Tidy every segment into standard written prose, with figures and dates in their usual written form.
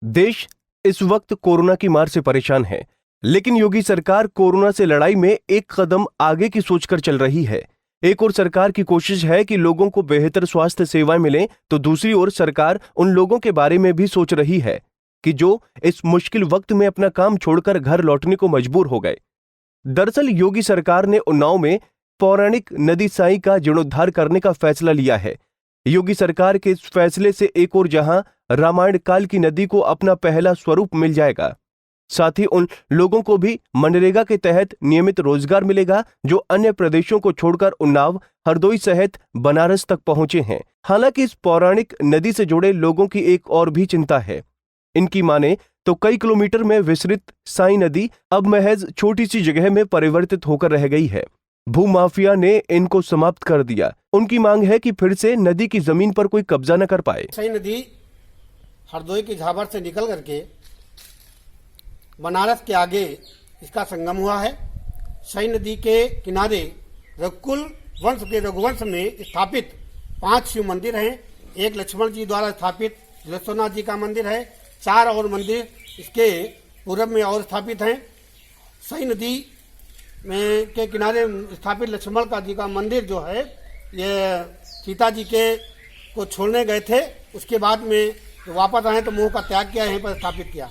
देश इस वक्त कोरोना की मार से परेशान है, लेकिन योगी सरकार कोरोना से लड़ाई में एक कदम आगे की सोचकर चल रही है। एक ओर सरकार की कोशिश है कि लोगों को बेहतर स्वास्थ्य सेवाएं मिलें, तो दूसरी ओर सरकार उन लोगों के बारे में भी सोच रही है कि जो इस मुश्किल वक्त में अपना काम छोड़कर घर लौटने को मजबूर हो गए। दरअसल योगी सरकार ने उन्नाव में पौराणिक नदी साई का जीर्णोद्धार करने का फैसला लिया है। योगी सरकार के इस फैसले से एक ओर जहां रामायण काल की नदी को अपना पहला स्वरूप मिल जाएगा, साथ ही उन लोगों को भी मनरेगा के तहत नियमित रोजगार मिलेगा जो अन्य प्रदेशों को छोड़कर उन्नाव, हरदोई सहित बनारस तक पहुंचे हैं। हालांकि इस पौराणिक नदी से जुड़े लोगों की एक और भी चिंता है। इनकी माने तो कई किलोमीटर में विस्तृत साई नदी अब महज छोटी सी जगह में परिवर्तित होकर रह गई है। भूमाफिया ने इनको समाप्त कर दिया। उनकी मांग है कि फिर से नदी की जमीन पर कोई कब्जा न कर पाए। साई नदी हरदोई की झाबर से निकल करके बनारस के आगे इसका संगम हुआ है। साई नदी के किनारे रघुकुल वंश के रघुवंश में स्थापित 5 शिव मंदिर हैं। एक लक्ष्मण जी द्वारा स्थापित जलेश्वरनाथ जी का मंदिर है। 4 और मंदिर इसके पूर्व में और स्थापित हैं। साई नदी में के किनारे स्थापित लक्ष्मण का जी का मंदिर जो है, ये सीता जी के को छोड़ने गए थे, उसके बाद में वापस आए तो मोह का त्याग किया, यहीं पर स्थापित किया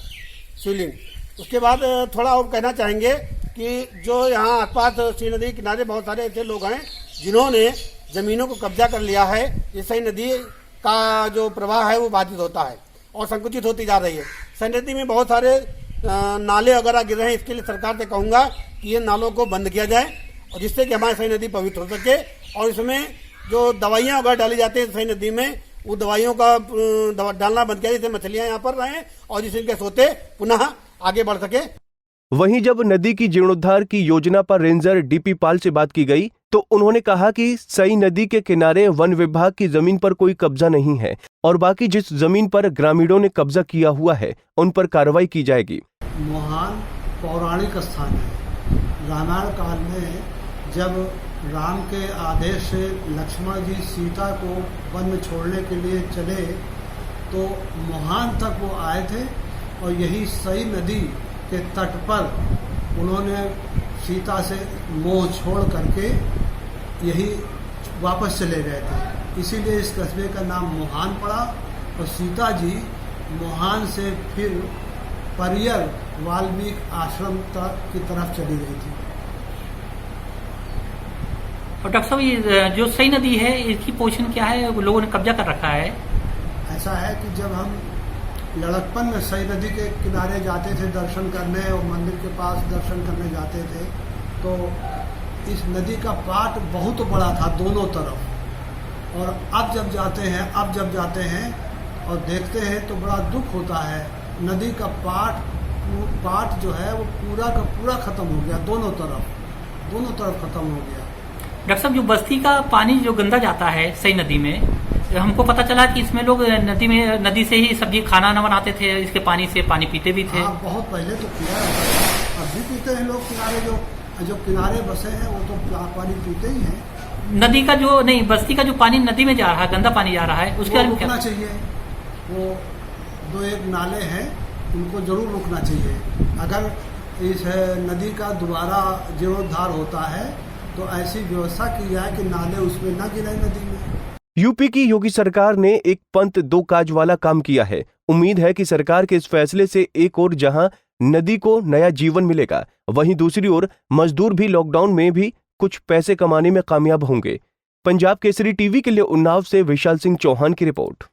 शिवलिंग। उसके बाद थोड़ा और कहना चाहेंगे कि जो यहाँ आसपास सी नदी किनारे बहुत सारे ऐसे लोग हैं जिन्होंने जमीनों को कब्जा कर लिया है। इस सई नदी का जो प्रवाह है वो बाधित होता है और संकुचित होती जा रही है। सई नदी में बहुत सारे नाले वगैरह गिर रहे हैं। इसके लिए सरकार से कहूँगा कि ये नालों को बंद किया जाए और जिससे कि हमारी सई नदी पवित्र हो सके। और इसमें जो दवाइयाँ वगैरह डाली जाती है सई नदी में, वो दवाइयों का डालना बंद किया, जिससे मछलियाँ यहाँ पर रहें और जिससे इनके सोते पुनः आगे बढ़ सके। वहीं जब नदी की जीर्णोद्धार की योजना पर रेंजर डीपी पाल से बात की गई तो उन्होंने कहा कि सई नदी के किनारे वन विभाग की जमीन पर कोई कब्जा नहीं है और बाकी जिस जमीन पर ग्रामीणों ने कब्जा किया हुआ है उन पर कार्रवाई की जाएगी। महान पौराणिक स्थान है। रामायण काल में जब राम के आदेश से लक्ष्मण जी सीता को वन में छोड़ने के लिए चले तो मोहान तक वो आए थे और यही सई नदी के तट पर उन्होंने सीता से मोह छोड़ करके यही वापस चले गए थे। इसीलिए इस कस्बे का नाम मोहान पड़ा और सीता जी मोहान से फिर परियर वाल्मीकि आश्रम तक की तरफ चली गई थी। और डॉक्टर साहब, ये जो सई नदी है इसकी पोजीशन क्या है? लोगों ने कब्जा कर रखा है। ऐसा है कि जब हम लड़कपन में सई नदी के किनारे जाते थे दर्शन करने और मंदिर के पास दर्शन करने जाते थे तो इस नदी का पाट बहुत बड़ा था दोनों तरफ। और अब जब जाते हैं और देखते हैं तो बड़ा दुख होता है। नदी का पाट जो है वो पूरा का पूरा खत्म हो गया, दोनों तरफ खत्म हो गया। डॉक्टर साहब, जो बस्ती का पानी जो गंदा जाता है सई नदी में, हमको पता चला कि इसमें लोग नदी से ही सब्जी खाना न बनाते थे, इसके पानी से पानी पीते भी थे। हाँ, बहुत पहले तो पिया है, अब भी पीते हैं लोग। किनारे जो किनारे बसे हैं वो तो पानी पीते ही हैं। नदी का जो नहीं, बस्ती का जो पानी नदी में जा रहा है, गंदा पानी जा रहा है, उसके बारे में रुकना चाहिए। वो 2-1 नाले हैं, उनको जरूर रुकना चाहिए। अगर इस नदी का दोबारा जीर्णोद्धार होता है तो ऐसी व्यवस्था की जाए कि नाले उसमें न गिरे नदी में। यूपी की योगी सरकार ने एक पंथ दो काज वाला काम किया है। उम्मीद है कि सरकार के इस फैसले से एक ओर जहां नदी को नया जीवन मिलेगा, वहीं दूसरी ओर मजदूर भी लॉकडाउन में भी कुछ पैसे कमाने में कामयाब होंगे। पंजाब केसरी टीवी के लिए उन्नाव से विशाल सिंह चौहान की रिपोर्ट।